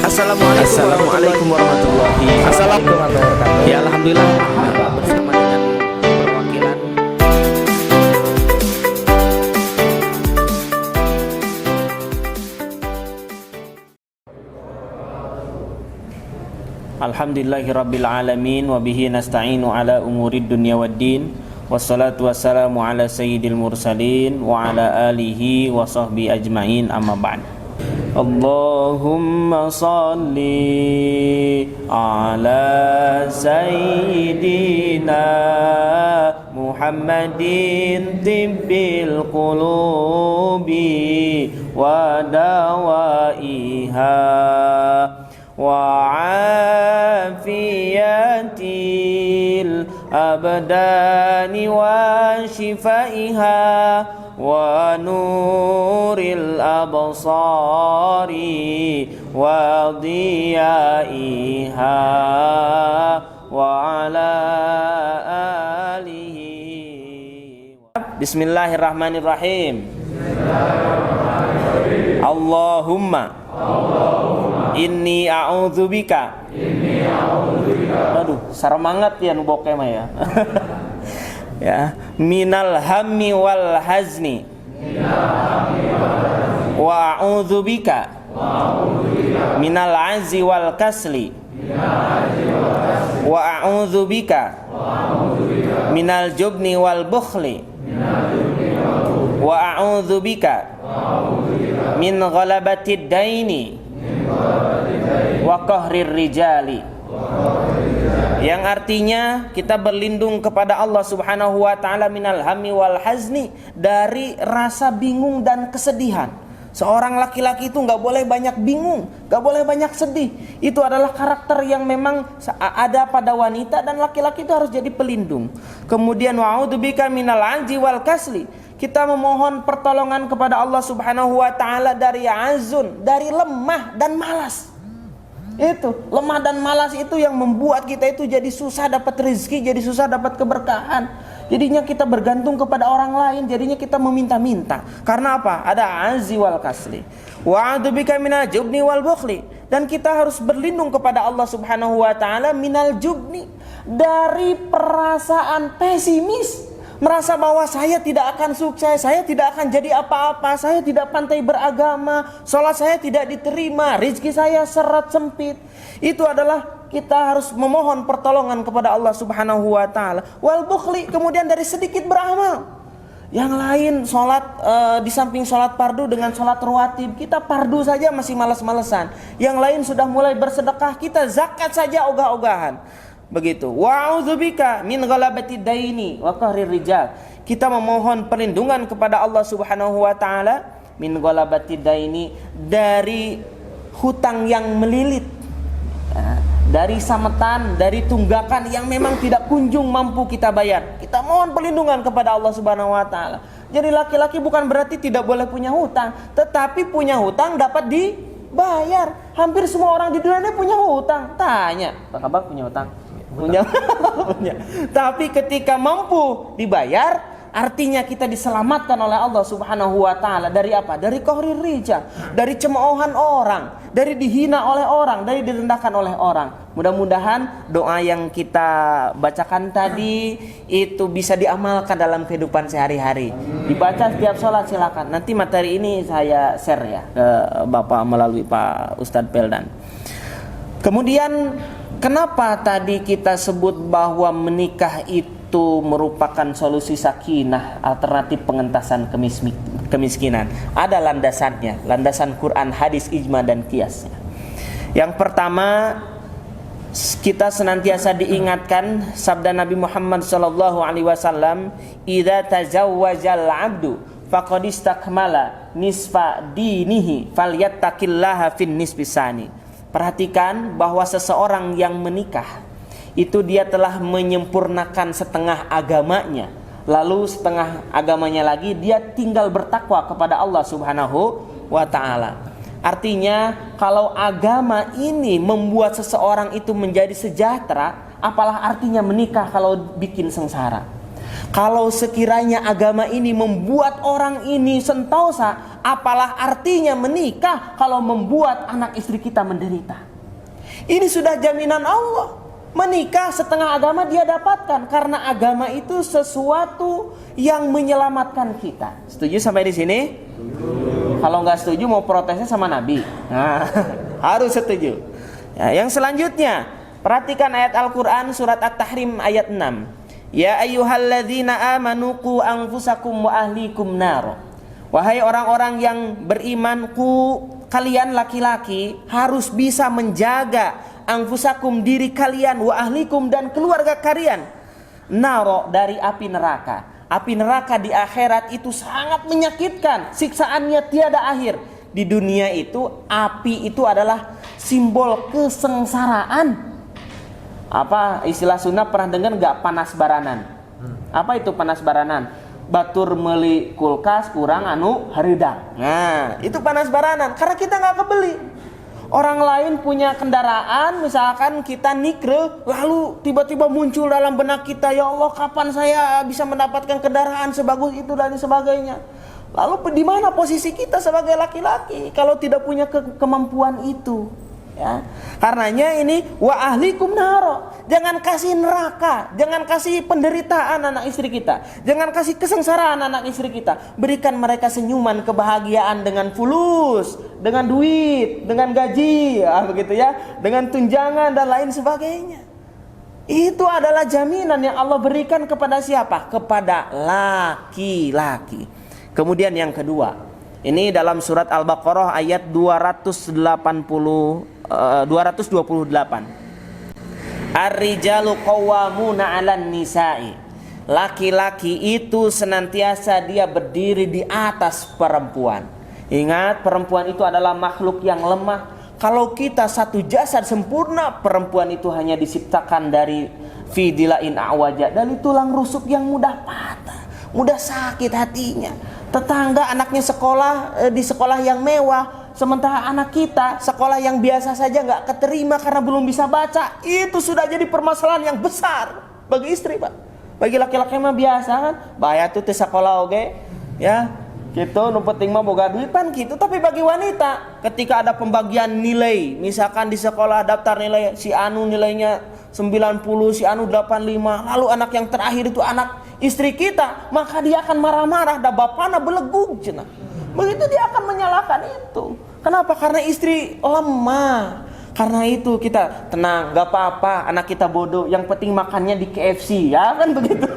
Assalamualaikum warahmatullahi wabarakatuh. Ya, alhamdulillah bersama dengan perwakilan Alhamdulillahirabbil alamin wa bihi nasta'inu ala umurid dunya waddin. Wassalatu wassalamu ala sayyidil mursalin wa ala alihi wa sahbihi ajmain, amma ba'd. Allahumma salli ala sayyidina Muhammadin tibbil qulubi wa dawaiha wa afiyatil abdani wa shifaiha wa nuril absari wa diyaiha wa ala alihi. Bismillahirrahmanirrahim. Allahumma inni a'udzubika. Aduh, semangat ya nuboke mah ya. Ya, minal hammi wal hazni wa a'udzubika minal azzi wal kasli wa a'udzubika minal jubni wal bukhli wa a'udzubika min ghalabatid daini wa qahrir rijali, yang artinya kita berlindung kepada Allah Subhanahu wa taala minal hammi wal hazni, dari rasa bingung dan kesedihan. Seorang laki-laki itu nggak boleh banyak bingung, nggak boleh banyak sedih. Itu adalah karakter yang memang ada pada wanita, dan laki-laki itu harus jadi pelindung. Kemudian wa'udzubika minal anji wal kasli, kita memohon pertolongan kepada Allah Subhanahu wa taala dari azun, dari lemah dan malas. Itu lemah dan malas itu yang membuat kita itu jadi susah dapat rezeki, jadi susah dapat keberkahan. Jadinya kita bergantung kepada orang lain, jadinya kita meminta-minta. Karena apa? Ada azzi wal kasli. Wa a'udzubika minal jubni wal bukhli, dan kita harus berlindung kepada Allah Subhanahu wa taala minal jubni, dari perasaan pesimis, merasa bahwa saya tidak akan sukses, saya tidak akan jadi apa-apa, saya tidak pandai beragama, sholat saya tidak diterima, rezeki saya seret sempit. Itu adalah kita harus memohon pertolongan kepada Allah Subhanahu wa taala. Wal bukhli, kemudian dari sedikit beramal. Yang lain sholat di samping sholat fardu dengan sholat rawatib, kita fardu saja masih malas-malesan. Yang lain sudah mulai bersedekah, kita zakat saja ogah-ogahan. Begitu. Wa'udzubika min ghalabatid daini wa qahrir rijal. Kita memohon perlindungan kepada Allah Subhanahu wa taala min ghalabatid daini, dari hutang yang melilit, dari sametan, dari tunggakan yang memang tidak kunjung mampu kita bayar. Kita mohon perlindungan kepada Allah Subhanahu wa taala. Jadi laki-laki bukan berarti tidak boleh punya hutang, tetapi punya hutang dapat dibayar. Hampir semua orang di dunia ini punya hutang. Tanya, Pak Kabar punya hutang? Punya. Tapi ketika mampu dibayar, artinya kita diselamatkan oleh Allah Subhanahu wa taala dari apa? Dari qahrir rijal, dari cemoohan orang, dari dihina oleh orang, dari direndahkan oleh orang. Mudah-mudahan doa yang kita bacakan tadi itu bisa diamalkan dalam kehidupan sehari-hari. Dibaca setiap sholat silakan. Nanti materi ini saya share ya ke Bapak melalui Pak Ustadz Peldan. Kemudian kenapa tadi kita sebut bahwa menikah itu merupakan solusi sakinah, alternatif pengentasan kemiskinan? Ada landasannya, landasan Quran, hadis, ijma, dan qiyasnya. Yang pertama, kita senantiasa diingatkan sabda Nabi Muhammad SAW, "Idza tazawwajal 'abdu faqad istakmala nisfa dinihi falyattaqillaha fin nisbisani." Perhatikan bahwa seseorang yang menikah itu dia telah menyempurnakan setengah agamanya, lalu setengah agamanya lagi dia tinggal bertakwa kepada Allah Subhanahu wa taala. Artinya kalau agama ini membuat seseorang itu menjadi sejahtera, apalah artinya menikah kalau bikin sengsara? Kalau sekiranya agama ini membuat orang ini sentosa, apalah artinya menikah kalau membuat anak istri kita menderita? Ini sudah jaminan Allah. Menikah setengah agama dia dapatkan, karena agama itu sesuatu yang menyelamatkan kita. Setuju sampai di sini? Kalau nggak setuju mau protesnya sama Nabi. Nah, harus setuju. Ya, yang selanjutnya, perhatikan ayat Al-Quran surat At-Tahrim ayat 6. Ya ayyuhalladzina amanu qu anfusakum wa ahlikum nar. Wahai orang-orang yang beriman, kalian laki-laki harus bisa menjaga anfusakum, diri kalian, wa ahlikum, dan keluarga kalian, naro, dari api neraka. Api neraka di akhirat itu sangat menyakitkan, siksaannya tiada akhir. Di dunia itu api itu adalah simbol kesengsaraan. Apa istilah Sunda pernah dengar nggak, panas baranan? Apa itu panas baranan? Batur meli kulkas kurang anu haridang. Nah, itu panas baranan karena kita nggak kebeli. Orang lain punya kendaraan, misalkan kita nikre, lalu tiba-tiba muncul dalam benak kita, ya Allah, kapan saya bisa mendapatkan kendaraan sebagus itu dan sebagainya. Lalu di mana posisi kita sebagai laki-laki kalau tidak punya kemampuan itu? Ya, karenanya ini wa ahlikum naro, jangan kasih neraka, jangan kasih penderitaan anak istri kita, jangan kasih kesengsaraan anak istri kita. Berikan mereka senyuman, kebahagiaan dengan fulus, dengan duit, dengan gaji, ya, begitu ya, dengan tunjangan dan lain sebagainya. Itu adalah jaminan yang Allah berikan kepada siapa? Kepada laki-laki. Kemudian yang kedua, ini dalam surat Al-Baqarah ayat 228. Ar-rijalu qawwamuna 'alan nisa'i. Laki-laki itu senantiasa dia berdiri di atas perempuan. Ingat, perempuan itu adalah makhluk yang lemah. Kalau kita satu jasad sempurna, perempuan itu hanya diciptakan dari fidilain awaja, dari tulang rusuk yang mudah patah, mudah sakit hatinya. Tetangga anaknya sekolah di sekolah yang mewah, sementara anak kita sekolah yang biasa saja nggak keterima karena belum bisa baca. Itu sudah jadi permasalahan yang besar bagi istri, Pak. Bagi laki-laki mah biasa kan, bayar tuh sekolah oke, ya gitu, nu penting mah boga duit kan gitu. Tapi bagi wanita, ketika ada pembagian nilai, misalkan di sekolah daftar nilai si anu nilainya 90, si anu 85, lalu anak yang terakhir itu anak istri kita, maka dia akan marah-marah, da bapana belegug cenah. Begitu dia akan menyalahkan itu. Kenapa? Karena istri lemah. Karena itu kita tenang, gak apa-apa, anak kita bodoh, yang penting makannya di KFC, ya kan begitu.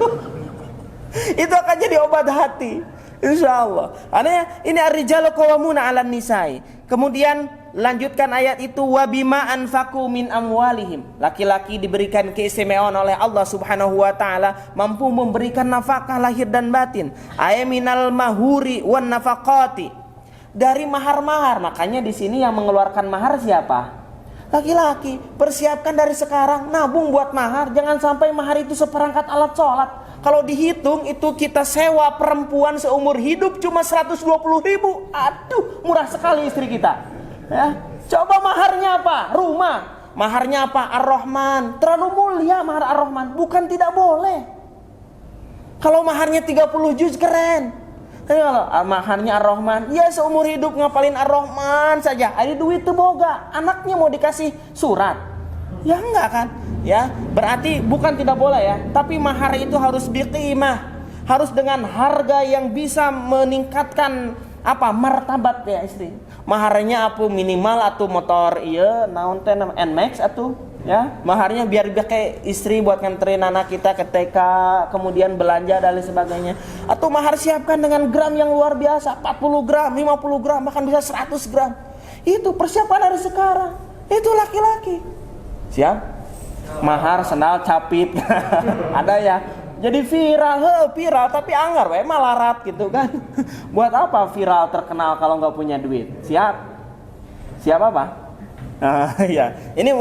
Itu akan jadi obat hati, insya Allah. Karena ini ar-rijalu qawwamuna 'alan nisa'i. Kemudian lanjutkan ayat itu, wa bima anfaqu min amwalihim. Laki-laki diberikan keistimewaan oleh Allah Subhanahu wa taala, mampu memberikan nafkah lahir dan batin. Ay minal mahuri wan nafaqati. Dari mahar-mahar. Makanya di sini yang mengeluarkan mahar siapa? Laki-laki. Persiapkan dari sekarang, nabung buat mahar. Jangan sampai mahar itu seperangkat alat sholat. Kalau dihitung itu kita sewa perempuan seumur hidup cuma 120.000. Aduh, murah sekali istri kita. Ya, coba maharnya apa? Rumah. Maharnya apa? Ar-Rahman. Terlalu mulia mahar Ar-Rahman. Bukan tidak boleh. Kalau maharnya 30 juz keren. Tapi kalau maharnya Ar-Rahman, ya seumur hidup ngapalin Ar-Rahman saja. Ada duit tuh boga. Anaknya mau dikasih surat. Ya enggak kan? Ya, berarti bukan tidak boleh ya, tapi mahar itu harus biqimah. Harus dengan harga yang bisa meningkatkan apa? Martabat ya istri. Maharnya apa? Minimal atau motor iya naon teh NMAX atau ya, maharnya biar kayak istri buat nganterin anak kita ke TK, kemudian belanja dan lain sebagainya. Atau mahar siapkan dengan gram yang luar biasa, 40 gram, 50 gram, bahkan bisa 100 gram. Itu persiapan dari sekarang. Itu laki-laki. Siap? Mahar sendal capit. Ada ya. Jadi viral, viral tapi anggar we malarat gitu kan. Buat apa viral terkenal kalau nggak punya duit? Siap? Siap apa? Ya, ini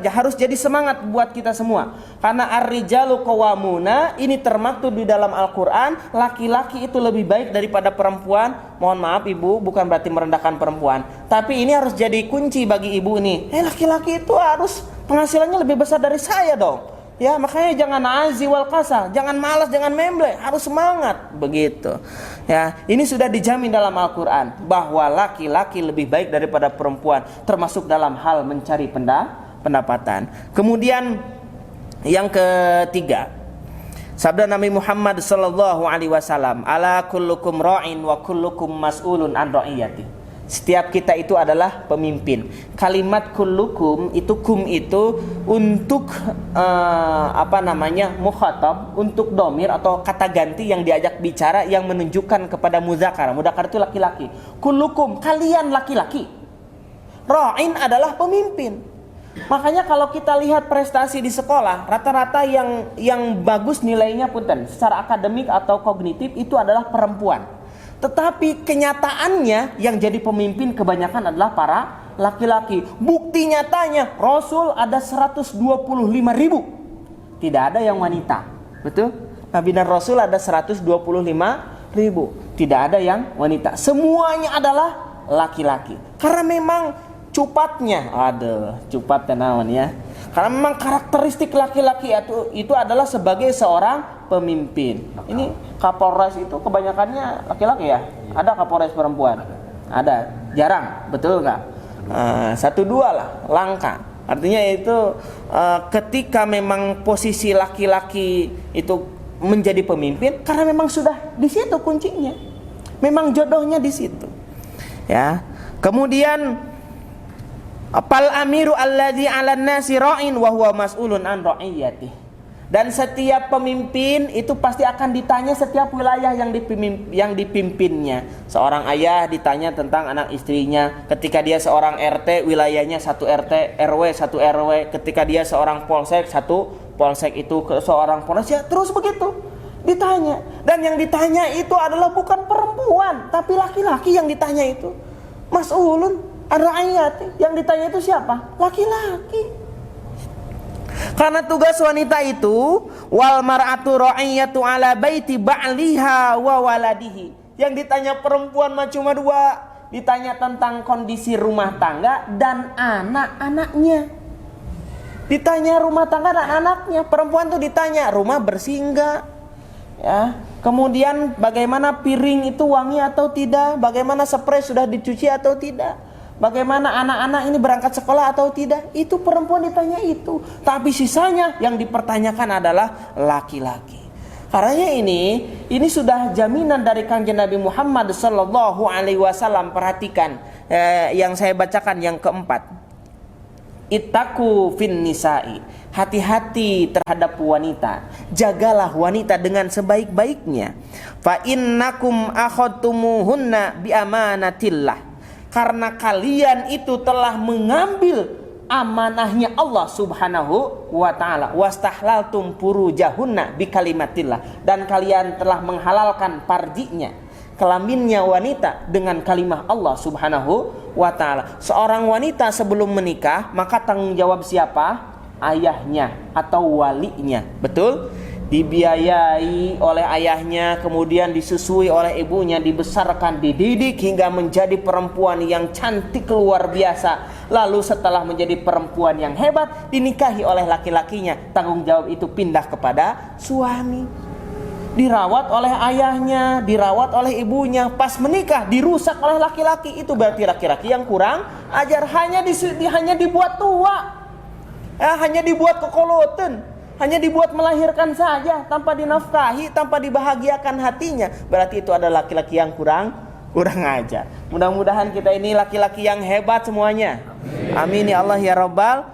harus jadi semangat buat kita semua. Karena ar-rijalu qawwamuna ini termaktub di dalam Al-Qur'an, laki-laki itu lebih baik daripada perempuan. Mohon maaf Ibu, bukan berarti merendahkan perempuan, tapi ini harus jadi kunci bagi ibu nih. Laki-laki itu harus penghasilannya lebih besar dari saya dong. Ya, makanya jangan azi wal kasal, jangan malas, jangan memble, harus semangat begitu. Ya, ini sudah dijamin dalam Al-Qur'an bahwa laki-laki lebih baik daripada perempuan, termasuk dalam hal mencari pendapatan. Kemudian yang ketiga, sabda Nabi Muhammad sallallahu alaihi wasallam, ala kullukum ra'in wa kullukum mas'ulun an ra'iyati. Setiap kita itu adalah pemimpin. Kalimat kullukum itu, kum itu untuk mukhatab, untuk domir atau kata ganti yang diajak bicara yang menunjukkan kepada muzakkar. Muzakkar itu laki-laki. Kullukum, kalian laki-laki. Ra'in adalah pemimpin. Makanya kalau kita lihat prestasi di sekolah, rata-rata yang bagus nilainya punten secara akademik atau kognitif itu adalah perempuan. Tetapi kenyataannya yang jadi pemimpin kebanyakan adalah para laki-laki. Bukti nyatanya Rasul ada 125.000. Tidak ada yang wanita. Betul? Nabi dan Rasul ada 125.000. Tidak ada yang wanita. Semuanya adalah laki-laki. Karena memang cupatnya, cupat tenawan ya. Karena memang karakteristik laki-laki itu adalah sebagai seorang pemimpin. Ini Kapolres itu kebanyakannya laki-laki ya? Ada Kapolres perempuan? Ada, jarang, betul nggak? 1-2 lah, langka. Artinya itu ketika memang posisi laki-laki itu menjadi pemimpin, karena memang sudah di situ kuncinya. Memang jodohnya di situ. Ya. Kemudian apal amiru alladzi 'alan nasi ra'in wa huwa mas'ulun an ra'iyatihi. Dan setiap pemimpin itu pasti akan ditanya setiap wilayah yang dipimpinnya. Seorang ayah ditanya tentang anak istrinya. Ketika dia seorang RT, wilayahnya 1 RT, RW 1 RW. Ketika dia seorang polsek, 1 polsek itu ke seorang polres, ya terus begitu ditanya. Dan yang ditanya itu adalah bukan perempuan, tapi laki-laki yang ditanya itu. Mas'ulun ar-ra'iyati, yang ditanya itu siapa? Laki-laki. Karena tugas wanita itu, wal mar'atu ra'iyatu ala baiti ba'liha wa waladihi. Yang ditanya perempuan mah cuma 2, ditanya tentang kondisi rumah tangga dan anak-anaknya. Ditanya rumah tangga dan anaknya. Perempuan tuh ditanya rumah bersih enggak? Ya. Kemudian bagaimana piring itu wangi atau tidak? Bagaimana spray sudah dicuci atau tidak? Bagaimana anak-anak ini berangkat sekolah atau tidak? Itu perempuan ditanya itu. Tapi sisanya yang dipertanyakan adalah laki-laki. Karena ini sudah jaminan dari Kanjeng Nabi Muhammad sallallahu alaihi wasallam. Perhatikan yang saya bacakan yang keempat. Ittaqu fin nisa'i. Hati-hati terhadap wanita. Jagalah wanita dengan sebaik-baiknya. Fa innakum akhadtumuhunna bi amanatillah. Karena kalian itu telah mengambil amanahnya Allah subhanahu wa ta'ala. Wastahlaltum furujahunna bi kalimatillah. Dan kalian telah menghalalkan farjinya, kelaminnya wanita dengan kalimah Allah subhanahu wa ta'ala. Seorang wanita sebelum menikah, maka tanggung jawab siapa? Ayahnya atau walinya. Betul? Dibiayai oleh ayahnya, kemudian disusui oleh ibunya, dibesarkan, dididik hingga menjadi perempuan yang cantik luar biasa. Lalu setelah menjadi perempuan yang hebat, dinikahi oleh laki-lakinya. Tanggung jawab itu pindah kepada suami. Dirawat oleh ayahnya, dirawat oleh ibunya. Pas menikah dirusak oleh laki-laki. Itu berarti laki-laki yang kurang ajar. Hanya dibuat tua, hanya dibuat kekoloten, hanya dibuat melahirkan saja, tanpa dinafkahi, tanpa dibahagiakan hatinya. Berarti itu adalah laki-laki yang kurang ajar. Mudah-mudahan kita ini laki-laki yang hebat semuanya. Amin ya Allah ya Rabbal.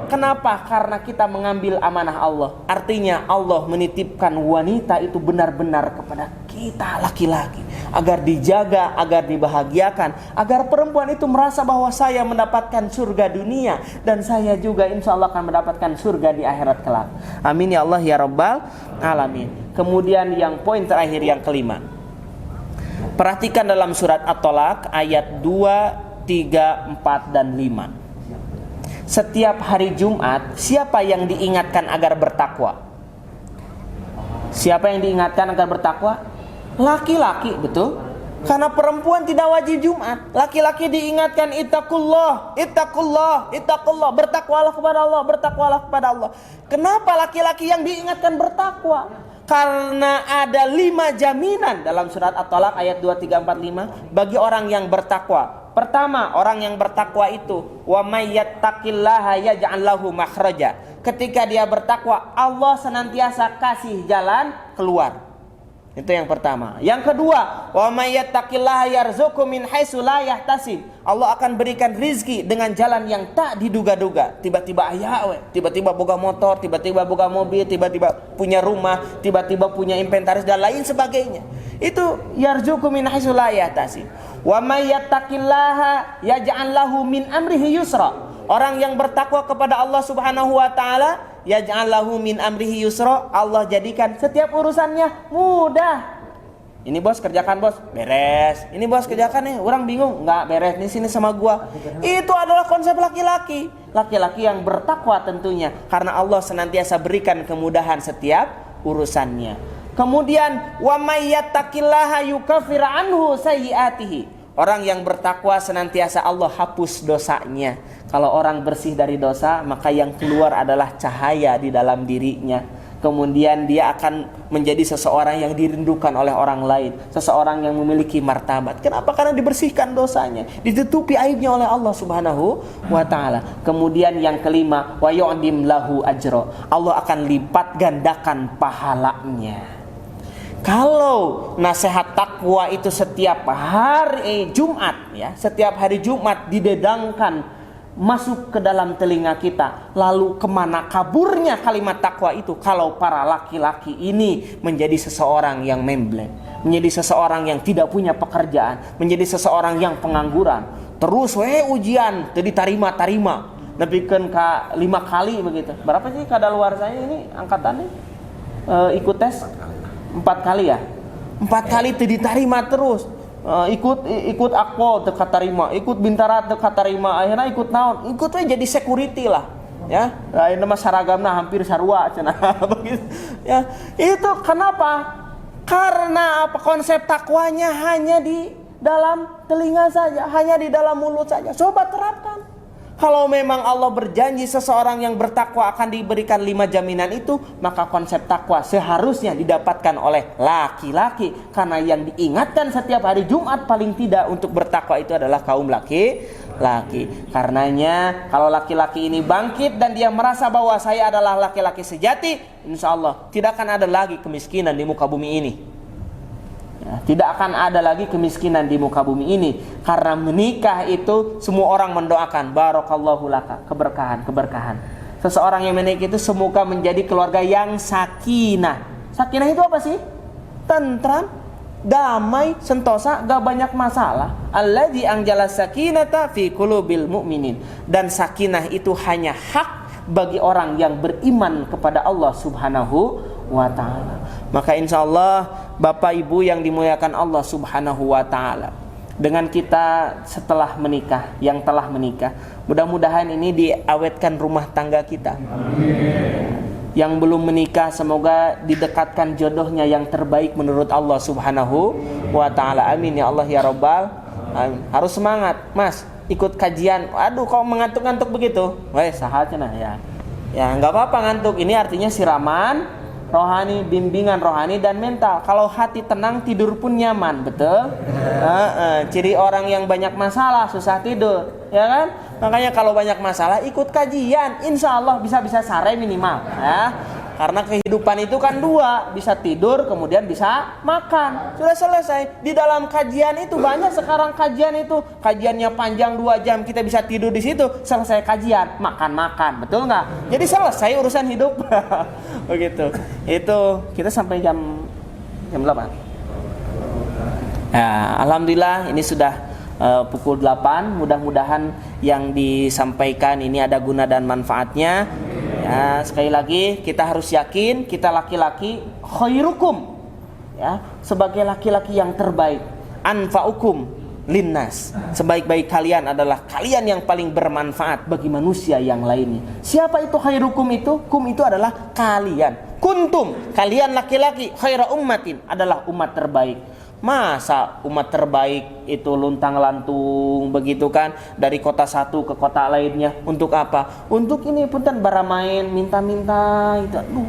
Kenapa? Karena kita mengambil amanah Allah. Artinya Allah menitipkan wanita itu benar-benar kepada kita laki-laki, agar dijaga, agar dibahagiakan, agar perempuan itu merasa bahwa saya mendapatkan surga dunia dan saya juga insya Allah akan mendapatkan surga di akhirat kelak. Amin ya Allah ya Rabbal alamin. Kemudian yang poin terakhir yang kelima. Perhatikan dalam surat At-Tolak ayat 2, 3, 4 dan 5. Setiap hari Jumat, siapa yang diingatkan agar bertakwa? Siapa yang diingatkan agar bertakwa? Laki-laki, betul? Karena perempuan tidak wajib Jumat. Laki-laki diingatkan ittaqullah, ittaqullah, ittaqullah, bertakwalah kepada Allah, bertakwalah kepada Allah. Kenapa laki-laki yang diingatkan bertakwa? Karena ada 5 jaminan dalam surat At-Talaq ayat 2, 3, 4, 5 bagi orang yang bertakwa. Pertama, orang yang bertakwa itu wa may yattaqillaha yaj'al lahu makhraja. Ketika dia bertakwa, Allah senantiasa kasih jalan keluar. Itu yang pertama. Yang kedua, wa may yattaqillaha yarzuqhu min haitsu la yahtasib. Allah akan berikan rizki dengan jalan yang tak diduga-duga. Tiba-tiba tiba-tiba boga motor, tiba-tiba boga mobil, tiba-tiba punya rumah, tiba-tiba punya inventaris dan lain sebagainya. Itu yarzuqhu min haitsu la yahtasib. Wa may yattaqillaha yaj'al lahu min amrihi yusra. Orang yang bertakwa kepada Allah Subhanahu wa taala, yaj'al lahu min amrihi yusra, Allah jadikan setiap urusannya mudah. Ini bos kerjakan bos, beres. Ini bos kerjakan nih, orang bingung, enggak beres di sini sama gua. Itu adalah konsep laki-laki. Laki-laki yang bertakwa tentunya, karena Allah senantiasa berikan kemudahan setiap urusannya. Kemudian wa may yattaqillaha yukaffir anhu sayyi'atihi. Orang yang bertakwa senantiasa Allah hapus dosanya. Kalau orang bersih dari dosa, maka yang keluar adalah cahaya di dalam dirinya. Kemudian dia akan menjadi seseorang yang dirindukan oleh orang lain, seseorang yang memiliki martabat. Kenapa? Karena dibersihkan dosanya, ditutupi aibnya oleh Allah Subhanahu wa taala. Kemudian yang kelima, wa yu'dim lahu ajra. Allah akan lipat gandakan pahalanya. Kalau nasihat takwa itu setiap hari Jumat, ya, setiap hari Jumat didedangkan masuk ke dalam telinga kita, lalu kemana kaburnya kalimat takwa itu? Kalau para laki-laki ini menjadi seseorang yang membleng, menjadi seseorang yang tidak punya pekerjaan, menjadi seseorang yang pengangguran, terus ujian diterima-terima, nepikeun ka 5 kali begitu. Berapa sih kadaluarsa saya ini angkatannya ikut tes? 4 kali ya, 4 kali diterima terus. Ikut akpol teka terima, ikut bintara teka terima, akhirnya ikut naon, ikutnya jadi security lah, ya. Lain nama saragamna hampir sarua cenah begitu. Ya, itu kenapa? Karena apa? Konsep takwanya hanya di dalam telinga saja, hanya di dalam mulut saja. Coba terapkan. Kalau memang Allah berjanji seseorang yang bertakwa akan diberikan 5 jaminan itu, maka konsep takwa seharusnya didapatkan oleh laki-laki. Karena yang diingatkan setiap hari Jumat paling tidak untuk bertakwa itu adalah kaum laki-laki. Karenanya kalau laki-laki ini bangkit dan dia merasa bahwa saya adalah laki-laki sejati, insya Allah tidak akan ada lagi kemiskinan di muka bumi ini. Ya, tidak akan ada lagi kemiskinan di muka bumi ini. Karena menikah itu semua orang mendoakan barakallahu laka, keberkahan. Seseorang yang menikah itu semoga menjadi keluarga yang sakinah. Sakinah itu apa sih? Tentram, damai, sentosa, gak banyak masalah. Alladzi anjala sakinata fi qulubil mu'minin. Dan sakinah itu hanya hak bagi orang yang beriman kepada Allah Subhanahu wa ta'ala. Maka insya Allah Bapak Ibu yang dimuliakan Allah Subhanahu wa ta'ala, dengan kita setelah menikah, yang telah menikah, mudah-mudahan ini diawetkan rumah tangga kita. Amin. Yang belum menikah semoga didekatkan jodohnya yang terbaik menurut Allah Subhanahu wa ta'ala. Amin ya Allah ya Rabbal. Amin. Harus semangat Mas, ikut kajian. Aduh kok mengantuk-ngantuk begitu? Sahatnya ya. Ya nggak apa-apa ngantuk, ini artinya siraman rohani, bimbingan rohani dan mental. Kalau hati tenang, tidur pun nyaman, betul? Ciri orang yang banyak masalah susah tidur, ya kan? Makanya kalau banyak masalah ikut kajian, insya Allah bisa sare minimal, ya. Karena kehidupan itu kan 2, bisa tidur kemudian bisa makan. Sudah selesai. Di dalam kajian itu banyak sekarang kajian itu, kajiannya panjang 2 jam, kita bisa tidur di situ, selesai kajian, makan, betul nggak? Jadi selesai urusan hidup. Begitu. Itu kita sampai jam 8. Ya, alhamdulillah ini sudah pukul 8. Mudah-mudahan yang disampaikan ini ada guna dan manfaatnya. Ya, sekali lagi kita harus yakin kita laki-laki khairukum, ya, sebagai laki-laki yang terbaik, anfa'ukum linnas, sebaik-baik kalian adalah kalian yang paling bermanfaat bagi manusia yang lainnya. Siapa itu khairukum itu? Kum itu adalah kalian. Kuntum, kalian laki-laki, khaira ummatin adalah umat terbaik. Masa umat terbaik itu luntang-lantung begitu kan, dari kota satu ke kota lainnya. Untuk apa? Untuk ini punten baramain, minta-minta itu. Aduh.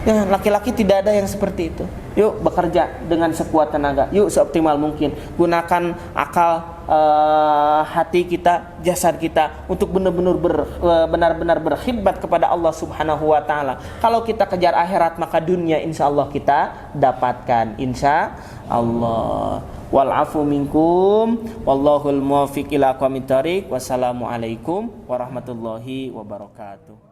Ya, laki-laki tidak ada yang seperti itu. Yuk bekerja dengan sekuat tenaga. Yuk seoptimal mungkin. Gunakan akal, hati kita, jasad kita untuk benar-benar berkhidmat kepada Allah Subhanahu wa taala. Kalau kita kejar akhirat, maka dunia insya Allah kita dapatkan, insya Allah. Wal afu minkum wallahul muwaffiq ila aqwamit thoriq. Wassalamualaikum warahmatullahi wabarakatuh.